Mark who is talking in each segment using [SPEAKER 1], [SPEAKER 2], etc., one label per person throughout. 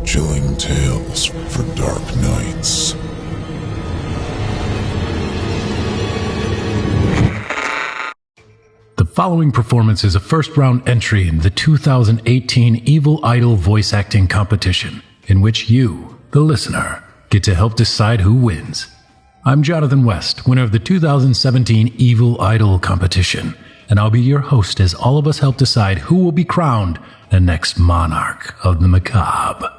[SPEAKER 1] chilling tales for dark nights.
[SPEAKER 2] The following performance is a first-round entry in the 2018 Evil Idol voice acting competition, in which you, the listener, get to help decide who wins. I'm Jonathan West, winner of the 2017 Evil Idol competition, and I'll be your host as all of us help decide who will be crowned the next monarch of the macabre.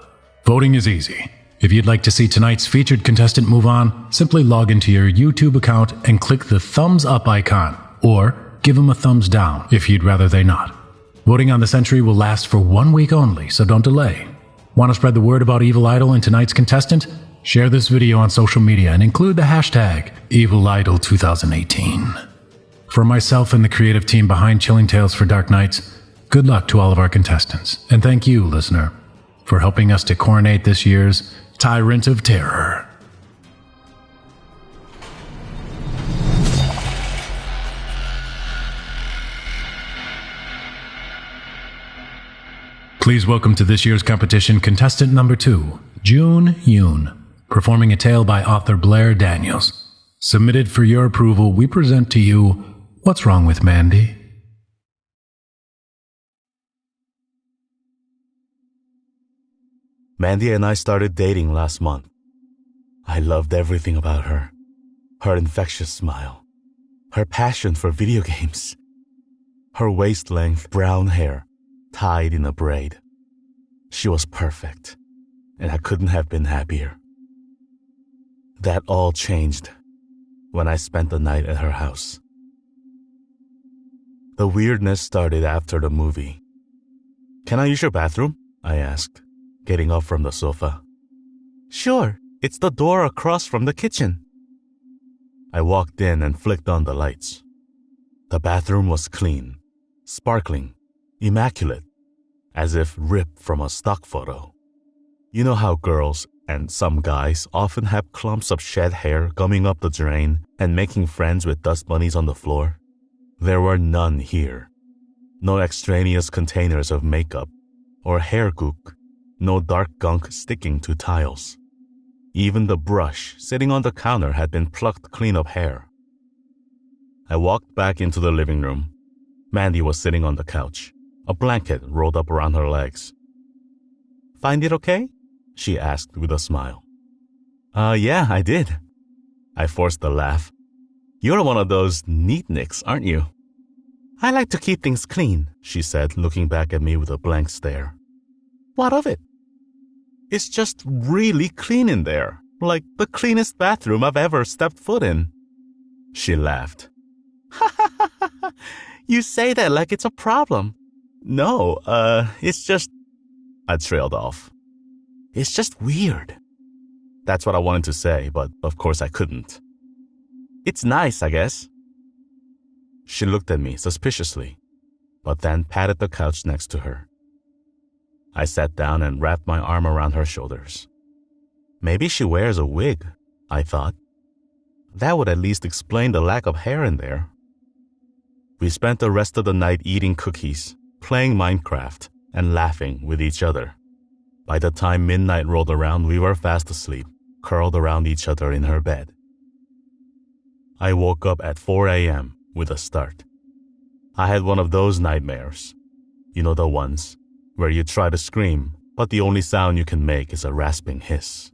[SPEAKER 2] Voting is easy. If you'd like to see tonight's featured contestant move on, simply log into your YouTube account and click the thumbs up icon, or give them a thumbs down if you'd rather they not. Voting on this entry will last for 1 week only, so don't delay. Want to spread the word about Evil Idol and tonight's contestant? Share this video on social media and include the hashtag EvilIdol2018. For myself and the creative team behind Chilling Tales for Dark Nights, good luck to all of our contestants, and thank you, listener, for helping us to coronate this year's Tyrant of Terror. Please welcome to this year's competition contestant number 2, Yoon, performing a tale by author Blair Daniels. Submitted for your approval, we present to you What's Wrong with Mandy?
[SPEAKER 3] Mandy and I started dating last month. I loved everything about her. Her infectious smile, her passion for video games, her waist-length brown hair tied in a braid. She was perfect, and I couldn't have been happier. That all changed when I spent the night at her house. The weirdness started after the movie. "Can I use your bathroom?" I asked, getting up from the sofa. "Sure, it's the door across from the kitchen." I walked in and flicked on the lights. The bathroom was clean, sparkling, immaculate, as if ripped from a stock photo. You know how girls and some guys often have clumps of shed hair gumming up the drain and making friends with dust bunnies on the floor? There were none here. No extraneous containers of makeup or hair gook, no dark gunk sticking to tiles. Even the brush sitting on the counter had been plucked clean of hair. I walked back into the living room. Mandy was sitting on the couch, a blanket rolled up around her legs. "Find it okay?" she asked with a smile. Yeah, I did." I forced a laugh. "You're one of those neatniks, aren't you?" "I like to keep things clean," she said, looking back at me with a blank stare. "What of it?" "It's just really clean in there, like the cleanest bathroom I've ever stepped foot in." She laughed. "You say that like it's a problem." "No, it's just..." I trailed off. "It's just weird." That's what I wanted to say, but of course I couldn't. "It's nice, I guess." She looked at me suspiciously, but then patted the couch next to her. I sat down and wrapped my arm around her shoulders. Maybe she wears a wig, I thought. That would at least explain the lack of hair in there. We spent the rest of the night eating cookies, playing Minecraft, and laughing with each other. By the time midnight rolled around, we were fast asleep, curled around each other in her bed. I woke up at 4 a.m. with a start. I had one of those nightmares. You know, the ones where you try to scream, but the only sound you can make is a rasping hiss.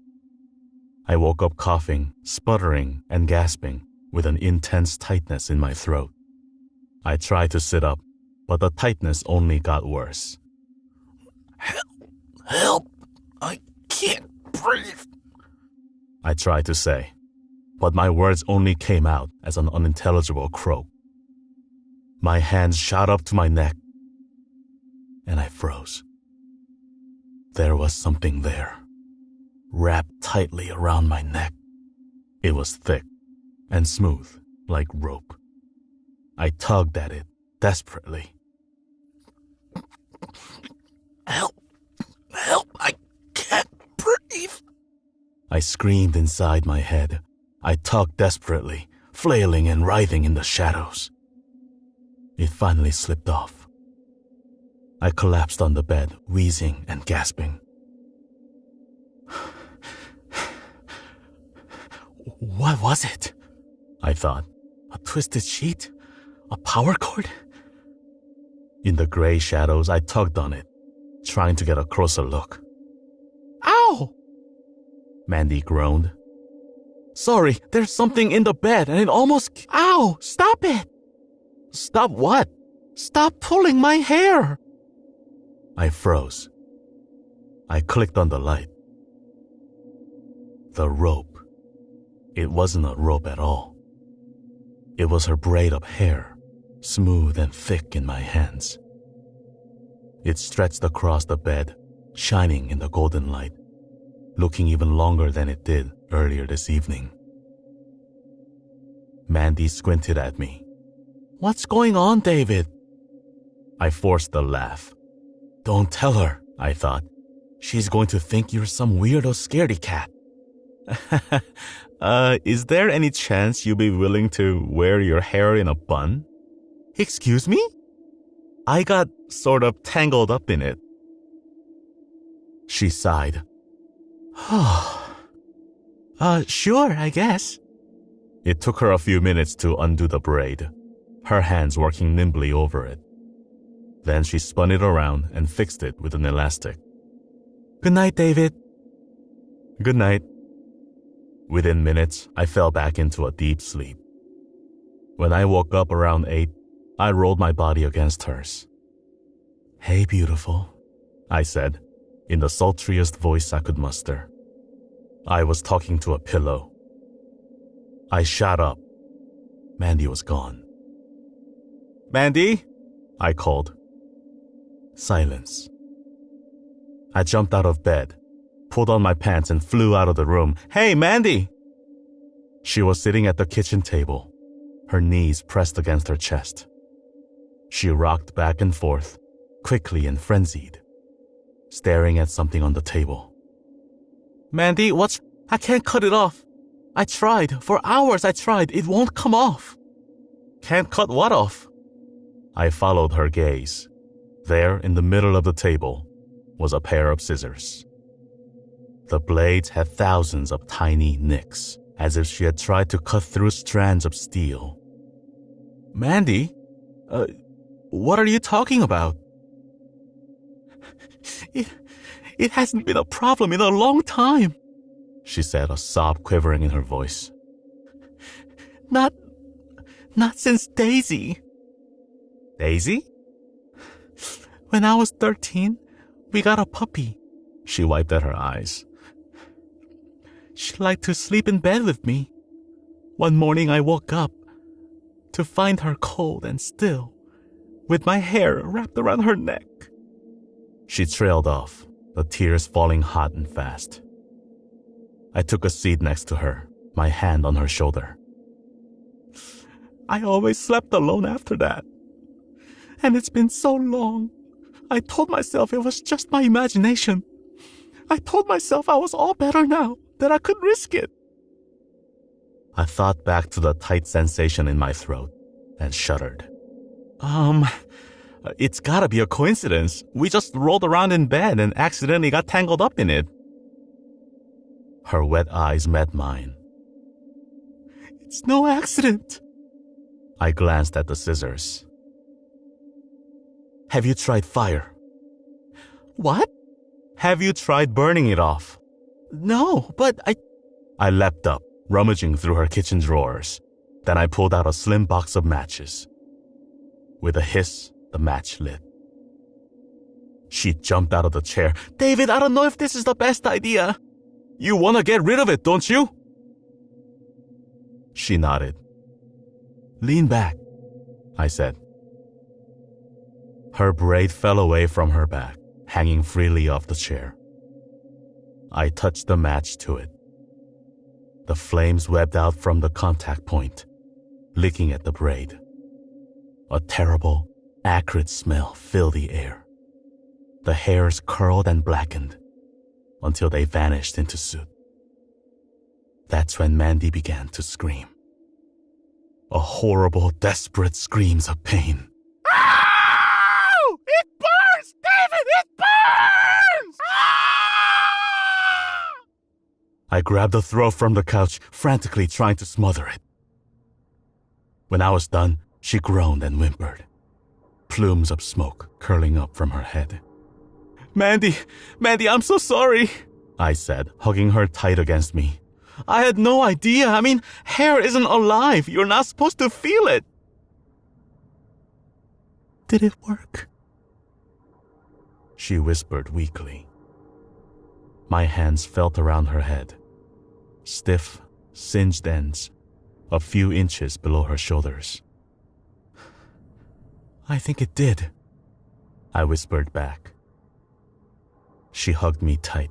[SPEAKER 3] I woke up coughing, sputtering, and gasping with an intense tightness in my throat. I tried to sit up, but the tightness only got worse. Help! I can't breathe!" I tried to say, but my words only came out as an unintelligible croak. My hands shot up to my neck, and I froze. There was something there, wrapped tightly around my neck. It was thick and smooth like rope. I tugged at it desperately. "Help! Help! I can't breathe!" I screamed inside my head. I tugged desperately, flailing and writhing in the shadows. It finally slipped off. I collapsed on the bed, wheezing and gasping. What was it? I thought. A twisted sheet? A power cord? In the gray shadows, I tugged on it, trying to get a closer look. Ow! Mandy groaned. Sorry, there's something in the bed and it almost... Ow! Stop it! Stop what? Stop pulling my hair! I froze. I clicked on the light. The rope. It wasn't a rope at all. It was her braid of hair, smooth and thick in my hands. It stretched across the bed, shining in the golden light, looking even longer than it did earlier this evening. Mandy squinted at me. What's going on, David? I forced a laugh. Don't tell her, I thought. She's going to think you're some weirdo scaredy cat. Is there any chance you'd be willing to wear your hair in a bun? Excuse me? I got sort of tangled up in it. She sighed. Sure, I guess. It took her a few minutes to undo the braid, her hands working nimbly over it. Then she spun it around and fixed it with an elastic. Good night, David. Good night. Within minutes, I fell back into a deep sleep. When I woke up around 8, I rolled my body against hers. Hey, beautiful, I said, in the sultriest voice I could muster. I was talking to a pillow. I shot up. Mandy was gone. Mandy? I called. Silence. I jumped out of bed, pulled on my pants and flew out of the room. Hey, Mandy! She was sitting at the kitchen table, her knees pressed against her chest. She rocked back and forth, quickly and frenzied, staring at something on the table. Mandy, I can't cut it off. I tried. For hours I tried. It won't come off. Can't cut what off? I followed her gaze. There, in the middle of the table, was a pair of scissors. The blades had thousands of tiny nicks, as if she had tried to cut through strands of steel. Mandy? What are you talking about? It hasn't been a problem in a long time, she said, a sob quivering in her voice. Not since Daisy. Daisy? When I was 13, we got a puppy. She wiped at her eyes. She liked to sleep in bed with me. One morning I woke up to find her cold and still, with my hair wrapped around her neck. She trailed off, the tears falling hot and fast. I took a seat next to her, my hand on her shoulder. I always slept alone after that. And it's been so long. I told myself it was just my imagination. I told myself I was all better now, that I could risk it. I thought back to the tight sensation in my throat and shuddered. It's gotta be a coincidence. We just rolled around in bed and accidentally got tangled up in it. Her wet eyes met mine. It's no accident. I glanced at the scissors. Have you tried fire? What? Have you tried burning it off? No, but I leapt up, rummaging through her kitchen drawers. Then I pulled out a slim box of matches. With a hiss, the match lit. She jumped out of the chair. David, I don't know if this is the best idea. You want to get rid of it, don't you? She nodded. Lean back, I said. Her braid fell away from her back, hanging freely off the chair. I touched the match to it. The flames webbed out from the contact point, licking at the braid. A terrible, acrid smell filled the air. The hairs curled and blackened until they vanished into soot. That's when Mandy began to scream. A horrible, desperate screams of pain. Ow! It burns! David, it burns! Ah! I grabbed the throat from the couch, frantically trying to smother it. When I was done, she groaned and whimpered, plumes of smoke curling up from her head. Mandy, I'm so sorry, I said, hugging her tight against me. I had no idea. I mean, hair isn't alive. You're not supposed to feel it. Did it work? She whispered weakly. My hands felt around her head, stiff, singed ends, a few inches below her shoulders. I think it did, I whispered back. She hugged me tight.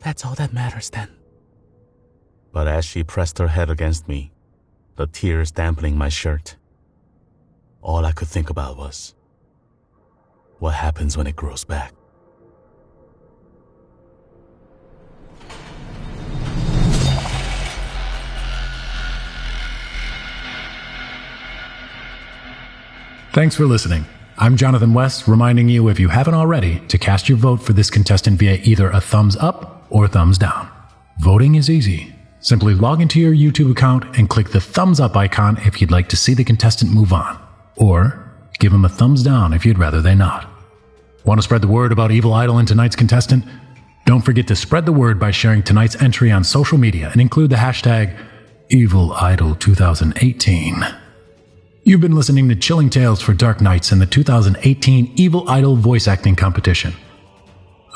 [SPEAKER 3] That's all that matters then. But as she pressed her head against me, the tears dampening my shirt, all I could think about was, what happens when it grows back?
[SPEAKER 2] Thanks for listening. I'm Jonathan West, reminding you, if you haven't already, to cast your vote for this contestant via either a thumbs up or thumbs down. Voting is easy. Simply log into your YouTube account and click the thumbs up icon if you'd like to see the contestant move on. Or give them a thumbs down if you'd rather they not. Want to spread the word about Evil Idol and tonight's contestant? Don't forget to spread the word by sharing tonight's entry on social media and include the hashtag EvilIdol2018. You've been listening to Chilling Tales for Dark Nights in the 2018 Evil Idol voice acting competition.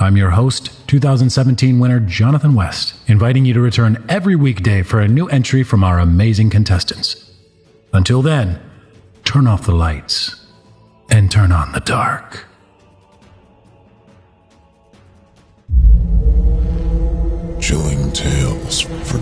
[SPEAKER 2] I'm your host, 2017 winner Jonathan West, inviting you to return every weekday for a new entry from our amazing contestants. Until then, turn off the lights and turn on the dark.
[SPEAKER 1] Chilling Tales for